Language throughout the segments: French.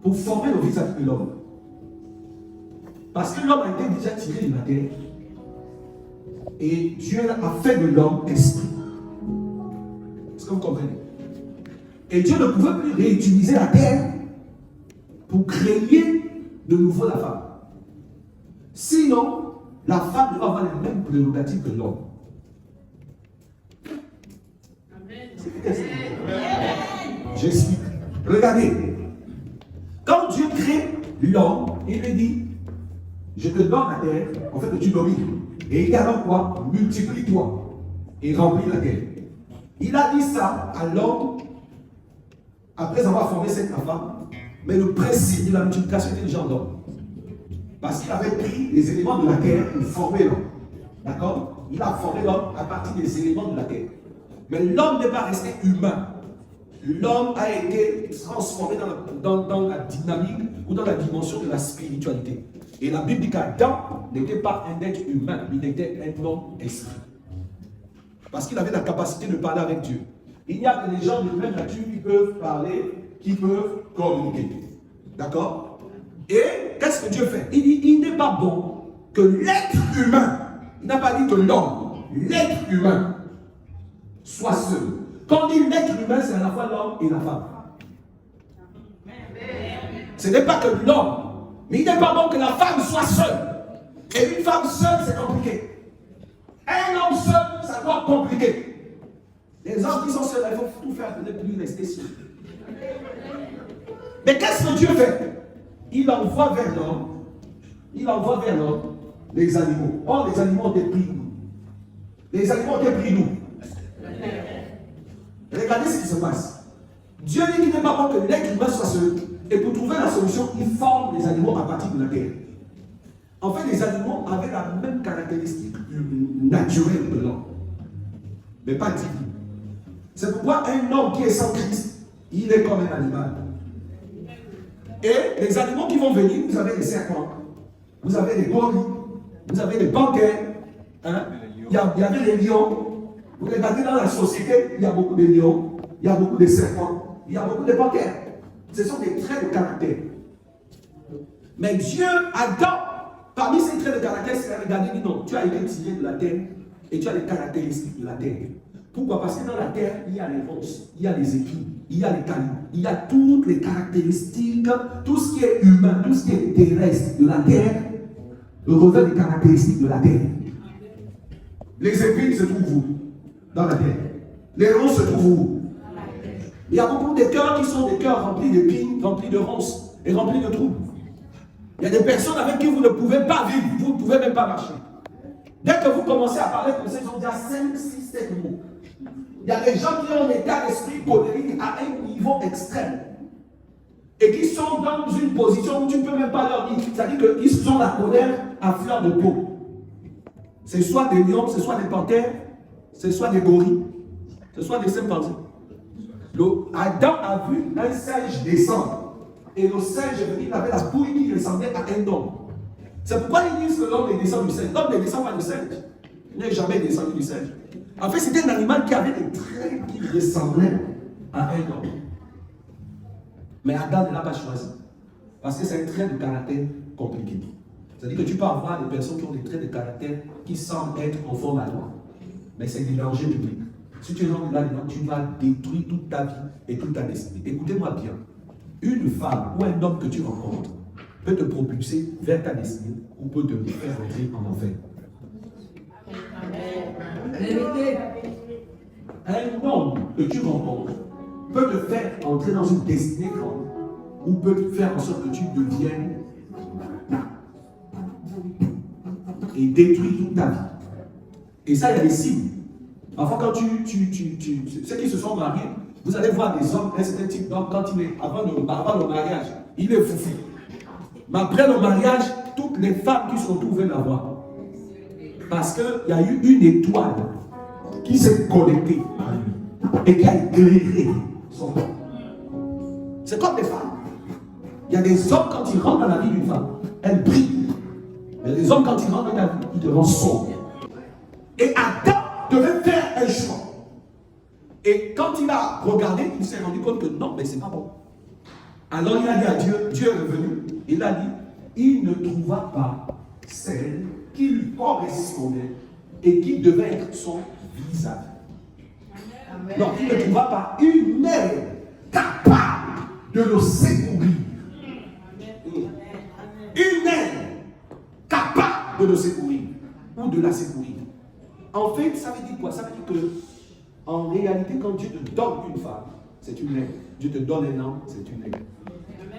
pour former le visage de l'homme. Parce que l'homme a été déjà tiré de la terre. Et Dieu a fait de l'homme esprit. Est-ce que vous comprenez? Et Dieu ne pouvait plus réutiliser la terre pour créer de nouveau la femme. Sinon, la femme doit avoir les mêmes prérogatives que l'homme. J'explique. Regardez. Quand Dieu crée l'homme, il lui dit, je te donne la terre, en fait, que tu domines. Et il y a donc quoi? Multiplie-toi et remplis la terre. Il a dit ça à l'homme après avoir formé cette femme. Mais le principe de la multiplication était déjà en l'homme. Parce qu'il avait pris les éléments de la terre pour former l'homme. D'accord? Il a formé l'homme à partir des éléments de la terre. Mais l'homme n'est pas resté humain. L'homme a été transformé dans la dynamique ou dans la dimension de la spiritualité. Et la Bible dit qu'Adam n'était pas un être humain, il était un homme esprit. Parce qu'il avait la capacité de parler avec Dieu. Il y a que les gens de même nature qui peuvent parler, qui peuvent communiquer. D'accord? Et qu'est-ce que Dieu fait? Il dit, il n'est pas bon que l'être humain, il n'a pas dit que l'homme, l'être humain, soit seul. Quand on dit l'être humain, c'est à la fois l'homme et la femme. Ce n'est pas que l'homme, mais il n'est pas bon que la femme soit seule. Et une femme seule, c'est compliqué. Un homme seul, ça doit être compliqué. Les hommes qui sont seuls, il faut tout faire pour ne plus rester seuls. Mais qu'est-ce que Dieu fait? Il envoie vers l'homme les animaux. Or, les animaux ont été pris nous. Les animaux ont été pris nous. Regardez ce qui se passe. Dieu dit qu'il n'est pas bon que l'être humain soit seul. Et pour trouver la solution, il forme les animaux à partir de la terre. En fait, les animaux avaient la même caractéristique naturelle que l'homme. Mais pas divine. C'est pourquoi un homme qui est sans Christ, il est comme un animal. Et les animaux qui vont venir, vous avez des serpents, vous avez des gorilles, vous avez des panthères, hein? Il y avait les lions. Vous regardez dans la société, il y a beaucoup de lions, il y a beaucoup de serpents, il y a beaucoup de panthères. Ce sont des traits de caractère. Mais Dieu, Adam, parmi ces traits de caractère, c'est regardé, dit non, tu as été tiré de la terre et tu as les caractéristiques de la terre. Pourquoi? Parce que dans la terre, il y a les ronces, il y a les épines, il y a les canines, il y a toutes les caractéristiques, tout ce qui est humain, tout ce qui est terrestre de la terre, revêt des caractéristiques de la terre. Les épines se trouvent où? Dans la terre. Les ronces se trouvent où? Il y a beaucoup de cœurs qui sont des cœurs remplis d'épines, remplis de ronces et remplis de trous. Il y a des personnes avec qui vous ne pouvez pas vivre, vous ne pouvez même pas marcher. Dès que vous commencez à parler comme ça, ils ont déjà 5, 6, 7 mots. Il y a des gens qui ont un état d'esprit colérique à un niveau extrême. Et qui sont dans une position où tu ne peux même pas leur dire. C'est-à-dire qu'ils ont la colère à fleur de peau. C'est soit des lions, c'est soit des panthères, c'est soit des gorilles, c'est soit des chimpanzés. Adam a vu un singe descendre. Et le singe, il avait la bouille qui ressemblait à un homme. C'est pourquoi ils disent que l'homme est descendu du singe. L'homme ne descend pas du singe. Il n'est jamais descendu du singe. En fait, c'était un animal qui avait des traits qui ressemblaient à un homme. Mais Adam ne l'a pas choisi. Parce que c'est un trait de caractère compliqué. C'est-à-dire que tu peux avoir des personnes qui ont des traits de caractère qui semblent être conformes à toi. Mais c'est des dangers publics. Si tu es là-dedans, tu vas détruire toute ta vie et toute ta destinée. Écoutez-moi bien. Une femme ou un homme que tu rencontres peut te propulser vers ta destinée ou peut te faire entrer en enfer. Vérité. Un homme que tu rencontres peut te faire entrer dans une destinée grande ou peut te faire en sorte que tu deviennes et détruire toute ta vie. Et ça, il y a des signes. Parfois, quand ceux qui se sont mariés, vous allez voir des hommes, un certain type d'homme, quand il est avant le mariage, il est foufou. Mais après le mariage, toutes les femmes qui se retrouvent veulent la voir. Parce qu'il y a eu une étoile qui s'est connectée à lui et qui a éclairé son corps. C'est comme des femmes. Il y a des hommes, quand ils rentrent dans la vie d'une femme, elles brillent. Mais les hommes, quand ils rentrent dans ta vie, ils te rendent sombre. Et Adam devait faire un choix. Et quand il a regardé, il s'est rendu compte que non, mais c'est pas bon. Alors il a dit à Dieu, Dieu est revenu, il a dit, il ne trouva pas celle qui lui correspondait et qui devait être son visage. Donc il ne trouva pas une mère capable de le secourir. Une mère capable de le secourir ou de la secourir. En fait, ça veut dire quoi? Ça veut dire que, en réalité, quand Dieu te donne une femme, c'est une mère. Dieu te donne un homme, c'est une mère.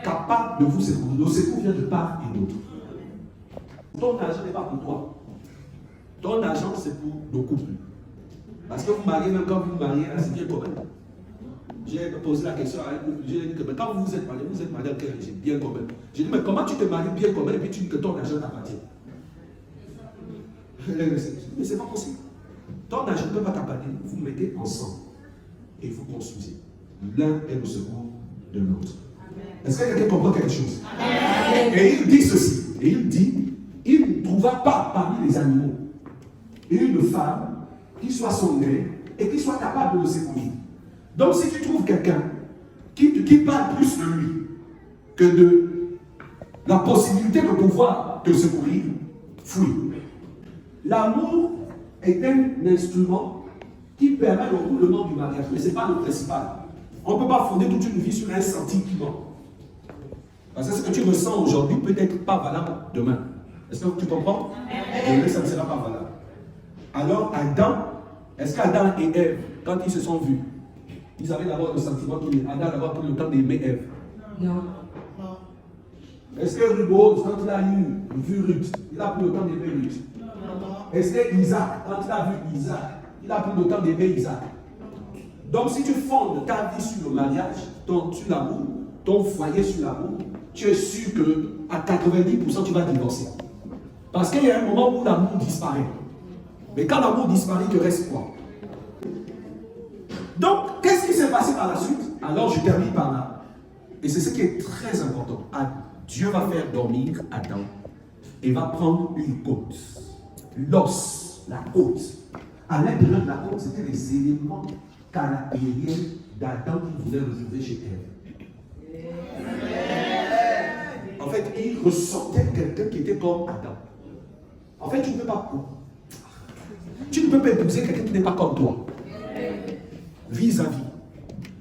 Capable de vous secourir. Le secours vient de part et d'autre. Ton argent n'est pas pour toi. Ton argent, c'est pour le couple. Parce que vous mariez, même quand vous vous mariez, c'est bien commun. J'ai posé la question à un couple. J'ai dit que mais quand vous êtes marié à quel régime? Bien commun. J'ai dit, mais comment tu te maries bien commun et puis tu dis que ton argent t'appartient? Mais c'est pas possible. Ton argent ne peut pas t'appartenir. Vous mettez ensemble et vous construisez. L'un est le secours de l'autre. Est-ce que quelqu'un comprend quelque chose? Amen. Et il dit ceci. Et il dit, il ne trouva pas parmi les animaux une femme qui soit son mère et qui soit capable de le secourir. Donc si tu trouves quelqu'un qui parle plus de lui que de la possibilité de pouvoir te secourir, fuis. L'amour est un instrument qui permet le roulement du mariage, mais ce n'est pas le principal. On ne peut pas fonder toute une vie sur un sentiment. Parce que ce que tu ressens aujourd'hui peut être pas valable demain. Est-ce que tu comprends? Demain, ça ne sera pas valable. Alors, Adam, est-ce qu'Adam et Ève, quand ils se sont vus, ils avaient d'abord le sentiment qu'Adam avait pris le temps d'aimer Ève? Non. Est-ce que Rubos, quand il a vu Ruth, il a pris le temps d'aimer Ruth? Est-ce que Isaac, quand il a vu Isaac, il a pris le temps d'aimer Isaac? Donc, si tu fondes ta vie sur le mariage, sur l'amour, ton foyer sur l'amour, tu es sûr qu'à 90% tu vas divorcer. Parce qu'il y a un moment où l'amour disparaît. Mais quand l'amour disparaît, il te reste quoi? Donc, qu'est-ce qui s'est passé par la suite? Alors, je termine par là. Et c'est ce qui est très important. Dieu va faire dormir Adam et va prendre une côte. L'os, la côte. À l'intérieur de la côte, c'était les éléments caractériels d'Adam qui voulait retrouver chez Ève. En fait, il ressortait quelqu'un qui était comme Adam. En fait, tu ne peux pas épouser quelqu'un qui n'est pas comme toi. Vis-à-vis.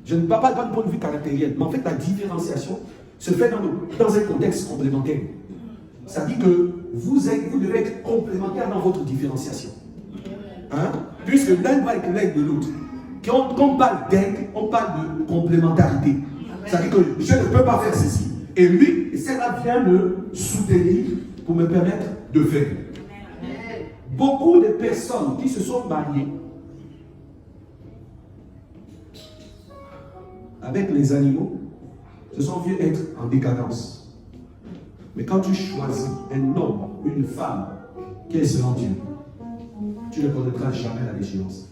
Je ne parle pas du point de vue caractériel, mais en fait, la différenciation se fait dans un contexte complémentaire. Ça dit que vous devez être complémentaires dans votre différenciation. Hein? Puisque l'un va être l'aide de l'autre. Quand on parle d'aide, on parle de complémentarité. Ça dit que je ne peux pas faire ceci. Et lui, cela vient me soutenir pour me permettre de faire. Beaucoup de personnes qui se sont mariées avec les animaux se sont vus être en décadence. Mais quand tu choisis un homme, une femme qui est selon Dieu, tu ne connaîtras jamais la déchéance.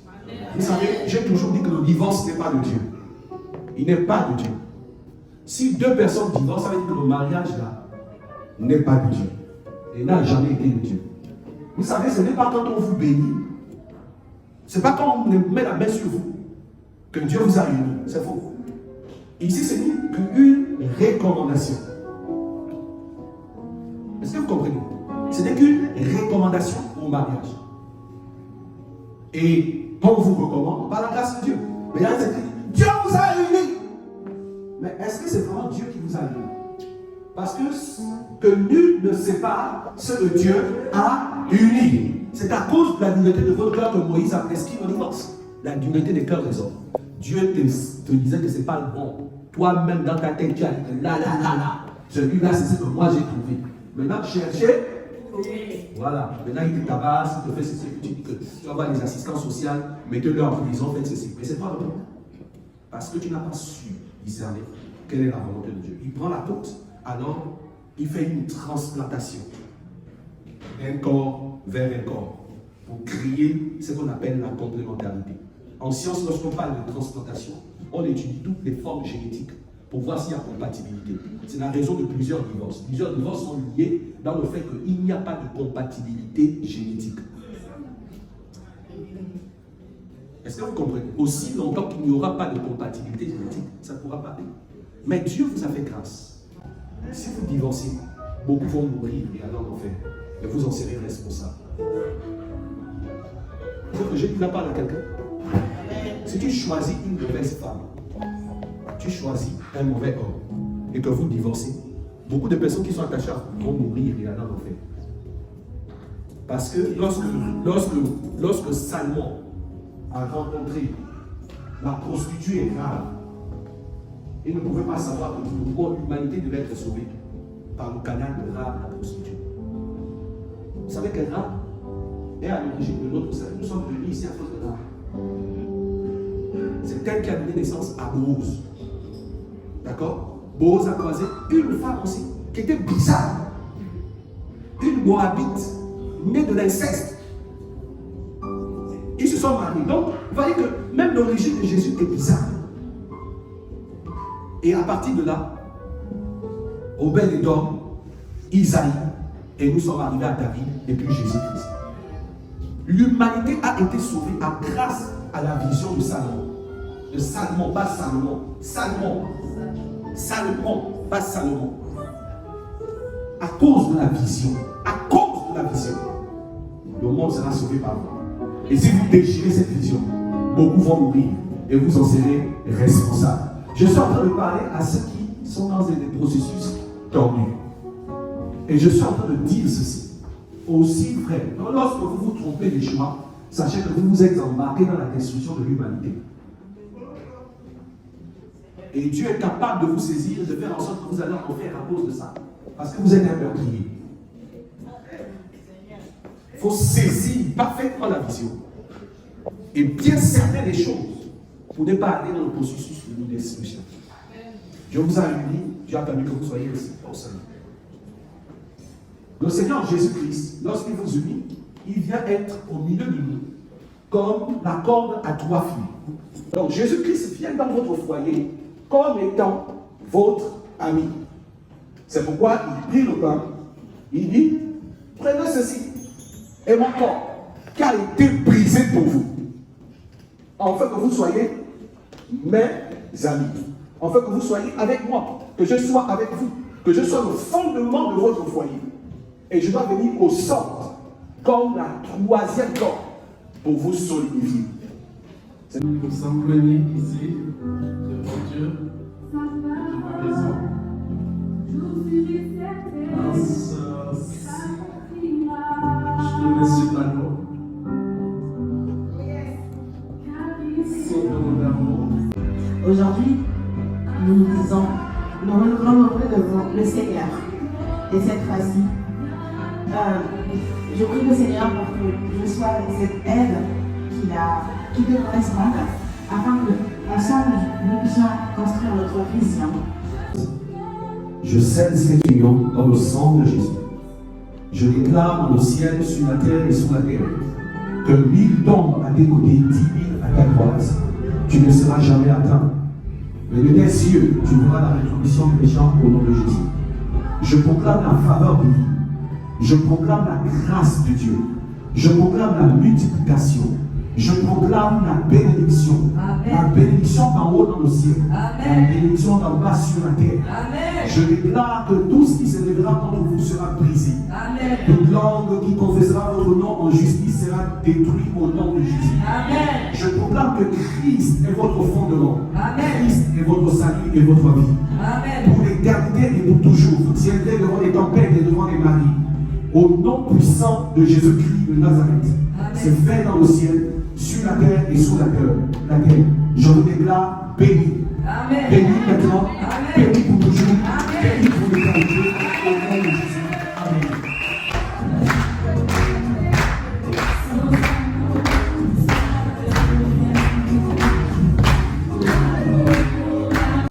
Vous savez, j'ai toujours dit que le divorce n'est pas de Dieu. Il n'est pas de Dieu. Si deux personnes divorcent, ça veut dire que le mariage là n'est pas de Dieu. Et n'a jamais été de Dieu. Vous savez, ce n'est pas quand on vous bénit, ce n'est pas quand on met la main sur vous que Dieu vous a unis. C'est faux. Ici, ce n'est qu'une recommandation. Est-ce que vous comprenez? Ce n'est qu'une recommandation au mariage. Et on vous recommande par la grâce de Dieu. Mais là, c'est dit, Dieu vous a unis. Mais est-ce que c'est vraiment Dieu qui vous a unis? Parce que nul ne sépare ce que Dieu a uni. C'est à cause de la dureté de votre cœur que Moïse a prescrit le divorce. La dureté des cœurs des hommes. Dieu te disait que ce n'est pas le bon. Toi-même dans ta tête, tu as dit là. Celui-là, c'est ce que moi j'ai trouvé. Maintenant, cherchez. Voilà. Maintenant, il te tabasse, il te fait ceci. Tu dis que tu vas voir les assistants sociaux, mettez-le en prison, faites ceci. Mais ce n'est pas le bon. Parce que tu n'as pas su discerner quelle est la volonté de Dieu. Il prend la côte, alors il fait une transplantation d'un corps vers un corps pour créer ce qu'on appelle la complémentarité. En science, lorsqu'on parle de transplantation, on étudie toutes les formes génétiques pour voir s'il y a compatibilité. C'est la raison de plusieurs divorces. Plusieurs divorces sont liés dans le fait qu'il n'y a pas de compatibilité génétique. Est-ce que vous comprenez? Aussi longtemps qu'il n'y aura pas de compatibilité génétique, ça ne pourra pas aller. Mais Dieu vous a fait grâce. Si vous divorcez, beaucoup vont mourir et aller en enfer. Et vous en serez responsable. Donc je dis la parole à quelqu'un. Si tu choisis une mauvaise femme, tu choisis un mauvais homme, et que vous divorcez, beaucoup de personnes qui sont attachées à vous vont mourir et aller en enfer. Parce que lorsque Salomon a rencontré la prostituée Rahab, il ne pouvait pas savoir que pourquoi l'humanité devait être sauvée par le canal de Rahab, la prostituée. Vous savez que Rahab est à l'origine de notre salut. Nous sommes venus ici à cause de Rahab. C'est elle qui a donné naissance à Boaz. D'accord? Boaz a croisé une femme aussi, qui était bizarre. Une Moabite, née de l'inceste. Ils se sont mariés. Donc, vous voyez que même l'origine de Jésus est bizarre. Et à partir de là, Obed-Édom, Isaïe, et nous sommes arrivés à David, et puis Jésus-Christ. L'humanité a été sauvée grâce à la vision de Salomon. De Salomon, pas Salomon. Salomon, pas Salomon. À cause de la vision. À cause de la vision. Le monde sera sauvé par vous. Et si vous déchirez cette vision, beaucoup vont mourir. Et vous en serez responsables. Je suis en train de parler à ceux qui sont dans des processus tordus. Et je suis en train de dire ceci. Aussi vrai. Donc, lorsque vous vous trompez des choix, sachez que vous vous êtes embarqué dans la destruction de l'humanité. Et Dieu est capable de vous saisir, de faire en sorte que vous allez en enfer à cause de ça. Parce que vous êtes un meurtrier. Il faut saisir parfaitement la vision. Et bien cerner les choses pour ne pas aller dans le processus de destruction. Dieu vous a unis, Dieu a permis que vous soyez aussi au salut. Le Seigneur Jésus-Christ, lorsqu'il vous unit, il vient être au milieu de nous, comme la corde à trois fils. Donc Jésus-Christ vient dans votre foyer comme étant votre ami. C'est pourquoi il prit le pain, il dit, prenez ceci, et mon corps, qui a été brisé pour vous, afin que vous soyez mes amis, afin que vous soyez avec moi, que je sois avec vous, que je sois le fondement de votre foyer. Et je dois venir au centre, comme la troisième corde, pour vous solidifier. Nous sommes venus ici, devant Dieu, devant ma maison. Je te mets ce panneau. Son don d'amour. Aujourd'hui, nous disons, nous renouvelons devant le Seigneur. Et cette fois-ci, je prie le Seigneur pour que je sois cette aide qui te corresponde, afin que ensemble nous puissions construire notre vision. Je scelle cette union dans le sang de Jésus. Je déclare dans le ciel, sur la terre et sous la terre, que 1000 tombent à tes côtés, 10 000 à ta droite. Tu ne seras jamais atteint. Mais de tes cieux, tu verras la rétribution des méchants au nom de Jésus. Je proclame la faveur divine. Je proclame la grâce de Dieu. Je proclame la multiplication. Je proclame la bénédiction. Amen. La bénédiction d'en haut dans le ciel. Amen. La bénédiction d'en bas sur la terre. Amen. Je déclare que tout ce qui s'élèvera contre vous sera brisé. Amen. Toute langue qui confessera votre nom en justice sera détruite au nom de Jésus. Amen. Je proclame que Christ est votre fondement. Amen. Christ est votre salut et votre vie. Amen. Pour l'éternité et pour toujours, vous tiendrez devant les tempêtes et devant les maris. Au nom puissant de Jésus-Christ de Nazareth. C'est fait dans le ciel, sur la terre et sous la terre. Je vous déclare béni. Amen. Béni maintenant. Amen.